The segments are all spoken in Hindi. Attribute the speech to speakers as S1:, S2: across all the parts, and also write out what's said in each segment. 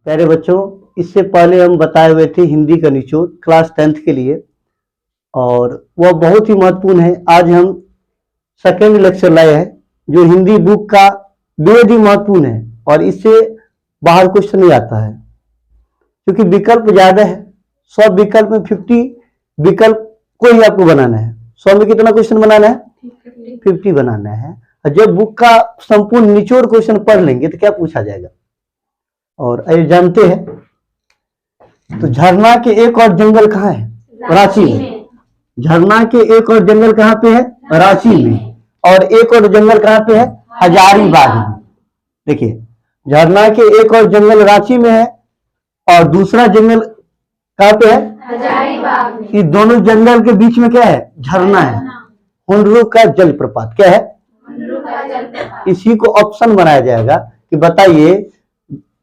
S1: प्यारे बच्चों, इससे पहले हम बताए हुए थे हिंदी का निचोड़ क्लास 10th के लिए, और वह बहुत ही महत्वपूर्ण है। आज हम सेकेंड लेक्चर लाए हैं जो हिंदी बुक का बेहद ही महत्वपूर्ण है, और इससे बाहर क्वेश्चन नहीं आता है क्योंकि विकल्प ज्यादा है। 100 विकल्प में 50 विकल्प को ही आपको बनाना है। 100 में कितना क्वेश्चन बनाना है? 50 बनाना है। जब बुक का संपूर्ण निचोड़ क्वेश्चन पढ़ लेंगे तो क्या पूछा जाएगा, और ये जानते हैं। तो झरना के एक और जंगल कहाँ है? रांची में। झरना के एक और जंगल कहाँ पे है? रांची में। और एक और जंगल कहाँ पे है? हजारीबाग में। देखिए, झरना के एक और जंगल रांची में है और दूसरा जंगल कहाँ पे है? हजारीबाग में। इस दोनों जंगल के बीच में क्या है? झरना है, हुंडरू का जलप्रपात। क्या है? हुंडरू का जलप्रपात। इसी को ऑप्शन बनाया जाएगा कि बताइए,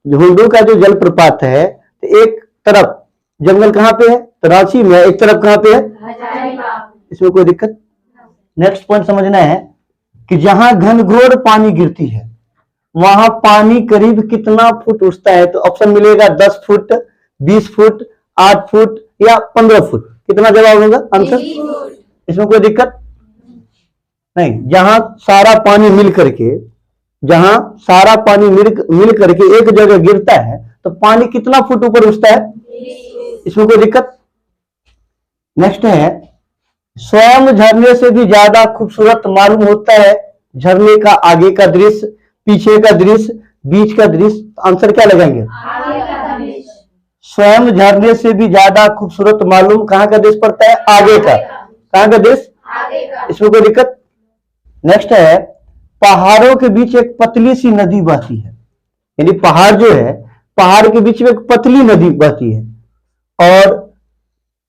S1: हुंडरू का जो जलप्रपात है, तो एक तरफ जंगल कहाँ पे है? तो रांची में। एक तरफ कहाँ पे है? हजारीबाग। इसमें कोई दिक्कत? नेक्स्ट पॉइंट समझना है कि जहां घनघोर पानी गिरती है वहां पानी करीब कितना फुट उठता है? तो ऑप्शन मिलेगा 10 फुट, 20 फुट, 8 फुट या 15 फुट। कितना जवाब होगा आंसर? इसमें कोई दिक्कत नहीं। जहां सारा पानी मिल करके एक जगह गिरता है तो पानी कितना फुट ऊपर उठता है? इसमें कोई दिक्कत? नेक्स्ट है, स्वयं झरने से भी ज्यादा खूबसूरत मालूम होता है झरने का आगे का दृश्य, पीछे का दृश्य, बीच का दृश्य। आंसर क्या लगाएंगे? आगे का दृश्य। स्वयं झरने से भी ज्यादा खूबसूरत मालूम कहाँ का दृश्य पड़ता है? आगे का। कहाँ का दृश्य? आगे का। इसमें कोई दिक्कत? नेक्स्ट है, पहाड़ों के बीच एक पतली सी नदी बहती है। यानी पहाड़ जो है, पहाड़ के बीच में एक पतली नदी बहती है, और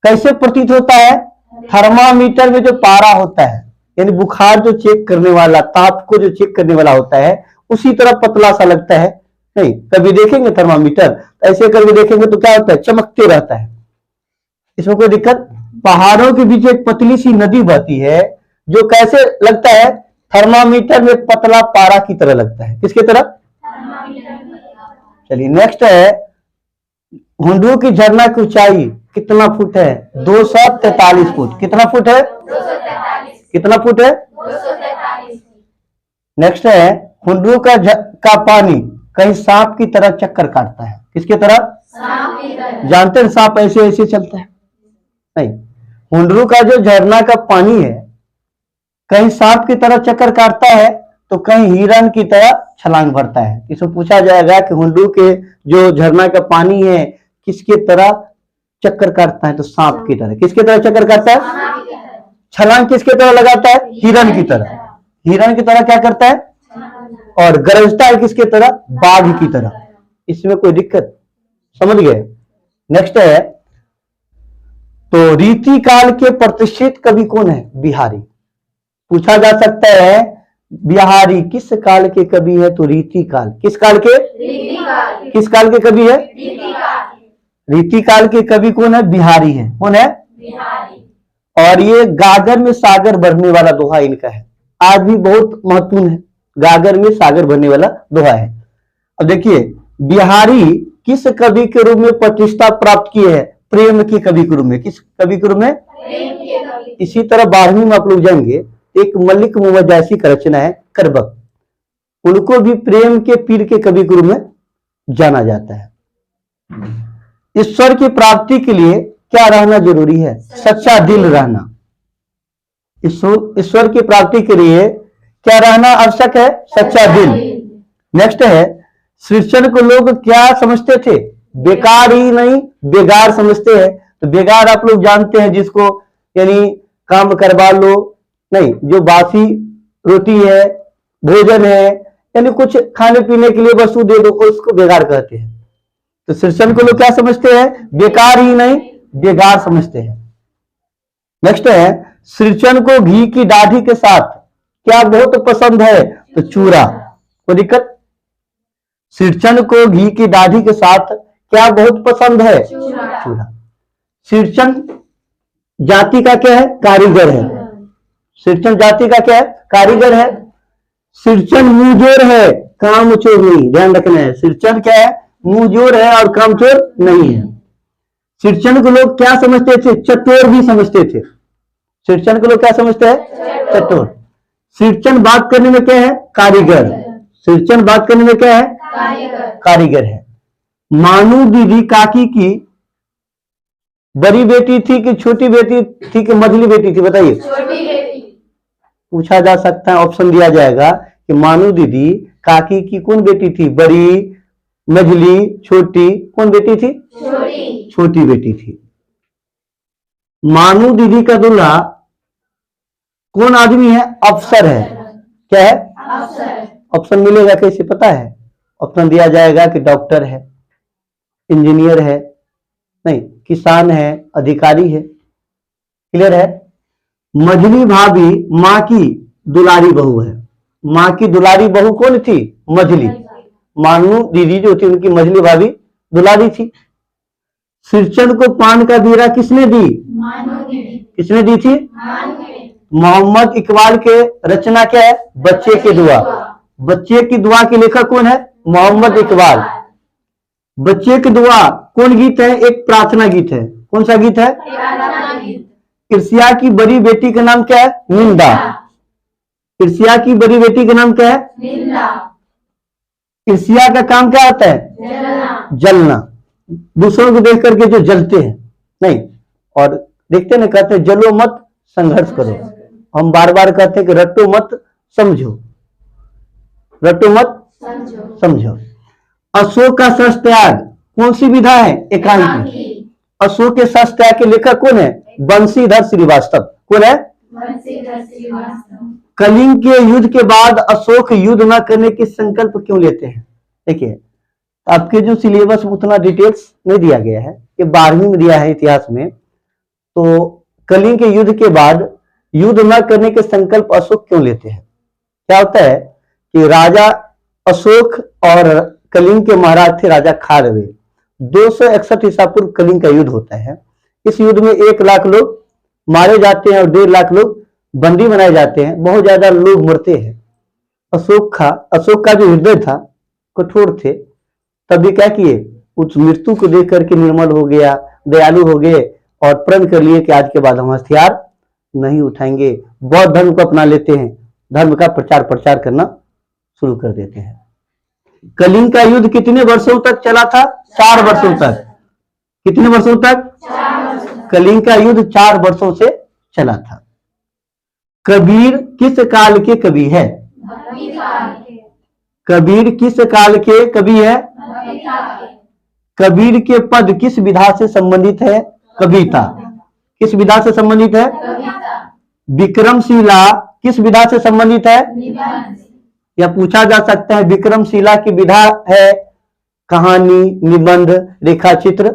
S1: कैसे प्रतीत होता है? थर्मामीटर में जो पारा होता है, यानी बुखार जो चेक करने वाला, ताप को जो चेक करने वाला होता है, उसी तरह पतला सा लगता है। नहीं, कभी देखेंगे थर्मामीटर, ऐसे करके देखेंगे तो क्या होता है? चमकते रहता है। इसमें कोई दिक्कत? पहाड़ों के बीच एक पतली सी नदी बहती है जो कैसे लगता है? थर्मामीटर में पतला पारा की तरह लगता है। किसकी तरह? चलिए, नेक्स्ट है, हुंडरू की झरना की ऊंचाई कितना फुट है? 243 फुट। कितना फुट है? 243। कितना फुट है? 243। नेक्स्ट है, हुंडरू का पानी कहीं सांप की तरह चक्कर काटता है। किसकी तरह? सांप की तरह। जानते हैं सांप ऐसे ऐसे चलता है? नहीं, हुंडरू का जो झरना का पानी है कहीं सांप की तरह चक्कर काटता है तो कहीं हिरण की तरह छलांग भरता है। इसमें पूछा जाएगा कि हुंडरू के जो झरना का पानी है किसकी तरह चक्कर काटता है? तो सांप की तरह। किसकी तरह चक्कर काटता है? छलांग किसकी तरह लगाता है? हिरण की तरह। हिरण की तरह क्या करता है? और गरजता है किसकी तरह? बाघ की तरह। इसमें कोई दिक्कत? समझ गए? नेक्स्ट है, तो रीति काल के प्रतिष्ठित कवि कौन है? बिहारी। पूछा जा सकता है बिहारी किस काल के कवि है? तो रीति काल। किस काल के? रीति काल। किस काल के कवि है? रीति काल। रीति काल के कवि कौन है? बिहारी है। कौन है? बिहारी। और ये गागर में सागर भरने वाला दोहा इनका है, आज भी बहुत महत्वपूर्ण है। गागर में सागर भरने वाला दोहा है। अब देखिए, बिहारी किस कवि के रूप में प्रतिष्ठा प्राप्त किए हैं? प्रेम के कवि के रूप में। किस कवि के रूप में? प्रेम के कवि। इसी तरह 12वीं में आप लोग जाएंगे, एक मलिक मोहम्मद जैसी का रचना है करबक, उनको भी प्रेम के पीर के कवि के रूप में जाना जाता है। ईश्वर की प्राप्ति के लिए क्या रहना जरूरी है? सच्चा दिल रहना। ईश्वर की प्राप्ति के लिए क्या रहना आवश्यक है? सच्चा दिल। नेक्स्ट है, सृजन को लोग क्या समझते थे? बेकार ही नहीं, बेगार समझते हैं। तो बेगार आप लोग जानते हैं, जिसको यानी काम करवा लो, नहीं, जो बासी रोटी है, भोजन है, यानी कुछ खाने पीने के लिए वस्तु दे दो, उसको बेगार कहते हैं। तो सृजन को लोग क्या समझते हैं? बेकार ही नहीं, बेगार समझते हैं। नेक्स्ट है, सृजन को घी की दाढ़ी के साथ क्या बहुत पसंद है? तो चूरा। कोई दिक्कत? सृजन को घी की दाढ़ी के साथ क्या बहुत पसंद है? चूरा। सृजन जाति का क्या है? कारीगर है। सृजन जाति का क्या है? कारीगर है। सृजन मुंहजोर है, काम चोर नहीं। ध्यान रखना है, सृजन क्या है? मुंह जोर है और कामचोर नहीं है। शिक्षण को लोग क्या समझते थे? चतुर भी समझते थे। शिक्षण को लोग क्या समझते हैं? चतुर। शिक्षण बात करने में क्या है? कारीगर। शिक्षण बात करने में क्या है? कारीगर है। मानू दीदी काकी की बड़ी बेटी थी कि छोटी बेटी थी कि मझली बेटी थी? बताइए।
S2: छोटी बेटी।
S1: पूछा जा सकता है, ऑप्शन दिया जाएगा कि मानू दीदी काकी की कौन बेटी थी? बड़ी, मझली, छोटी? कौन बेटी थी?
S2: छोटी।
S1: छोटी बेटी थी। मानू दीदी का दूल्हा कौन आदमी है? अफसर है। क्या है?
S2: अफसर।
S1: ऑप्शन मिलेगा कैसे? पता है? ऑप्शन दिया जाएगा कि डॉक्टर है, इंजीनियर है, नहीं किसान है, अधिकारी है। क्लियर है? मझली भाभी माँ की दुलारी बहू है। माँ की दुलारी बहू कौन थी? मझली। मानू दीदी जो थी उनकी मझली भाभी दुलारी थी। शिक्षण को पान का बीरा किसने दी?
S2: मानू दीदी।
S1: किसने दी थी?
S2: मानू दीदी।
S1: मोहम्मद इकबाल के रचना क्या है? बच्चे की दुआ। बच्चे की दुआ के लेखक कौन है? मोहम्मद इकबाल। बच्चे की दुआ कौन गीत है? एक प्रार्थना गीत है। कौन सा गीत है?
S2: प्रार्थना गीत।
S1: ईर्ष्या की बड़ी बेटी का नाम क्या है? निंदा। ईर्ष्या की बड़ी बेटी का नाम क्या है?
S2: निंदा।
S1: ईर्ष्या का काम क्या होता है?
S2: जलना।
S1: जलना। दूसरों को देख करके जो जलते हैं, नहीं, और देखते ना, कहते हैं जलो मत संघर्ष करो। हम बार बार कहते हैं कि रटो मत समझो, रटो मत
S2: समझो।
S1: समझो। अशोक का शस्त्र त्याग कौन सी विधा है? एकांकी। अशोक के शस्त्र त्याग के लेखक कौन है? बंशीधर श्रीवास्तव। कौन है?
S2: बंशीधर श्रीवास्तव।
S1: कलिंग के युद्ध के बाद अशोक युद्ध न करने की संकल्प क्यों लेते हैं? देखिए, आपके जो सिलेबस में उतना डिटेल्स नहीं दिया गया है, ये 12वीं में दिया है इतिहास में। तो कलिंग के युद्ध के बाद युद्ध न करने के संकल्प अशोक क्यों लेते हैं? क्या होता है कि राजा अशोक और कलिंग के महाराज थे राजा खारवेल। 261 ईसा पूर्व कलिंग का युद्ध होता है। इस युद्ध में 1 लाख लोग मारे जाते हैं और 1.5 लाख लोग बंदी बनाए जाते हैं। बहुत ज्यादा लोग मरते हैं। अशोक का जो हृदय था कठोर थे, तभी क्या किए? उस मृत्यु को देख करके निर्मल हो गया, दयालु हो गए और प्रण कर लिए कि आज के बाद हम हथियार नहीं उठाएंगे। बौद्ध धर्म को अपना लेते हैं, धर्म का प्रचार करना शुरू कर देते हैं। कलिंग का युद्ध कितने वर्षों तक चला था? 4 वर्षों तक। कितने वर्षों तक?
S2: 4 वर्षों।
S1: कलिंग का युद्ध 4 वर्षों से चला था। कबीर किस काल के कवि है?
S2: भक्ति काल के।
S1: कबीर किस काल के कवि है?
S2: भक्ति काल के।
S1: कबीर के पद किस विधा से संबंधित है? कविता। किस विधा से संबंधित है?
S2: कविता।
S1: विक्रमशिला किस विधा से संबंधित है?
S2: निबंध।
S1: या पूछा जा सकता है विक्रमशिला की विधा है कहानी, निबंध, रेखा चित्र,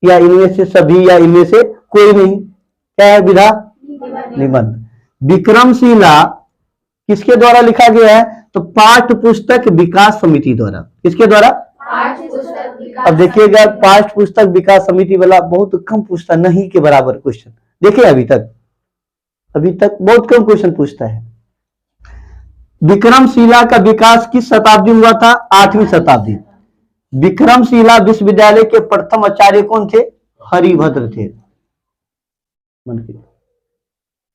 S1: या इनमें से सभी, या इनमें से कोई नहीं? क्या है विधा? निबंध। विक्रमशिला किसके द्वारा लिखा गया है? तो पाठ्य पुस्तक विकास समिति द्वारा। किसके द्वारा?
S2: पाठ्य पुस्तक विकास।
S1: अब देखिएगा, पाठ्य पुस्तक विकास समिति वाला बहुत कम पूछता, नहीं के बराबर क्वेश्चन। देखिए अभी तक बहुत कम क्वेश्चन पूछता है। विक्रमशिला का विकास किस शताब्दी में हुआ था? 8वीं शताब्दी। विक्रमशिला विश्वविद्यालय के प्रथम आचार्य कौन थे? हरिभद्र थे।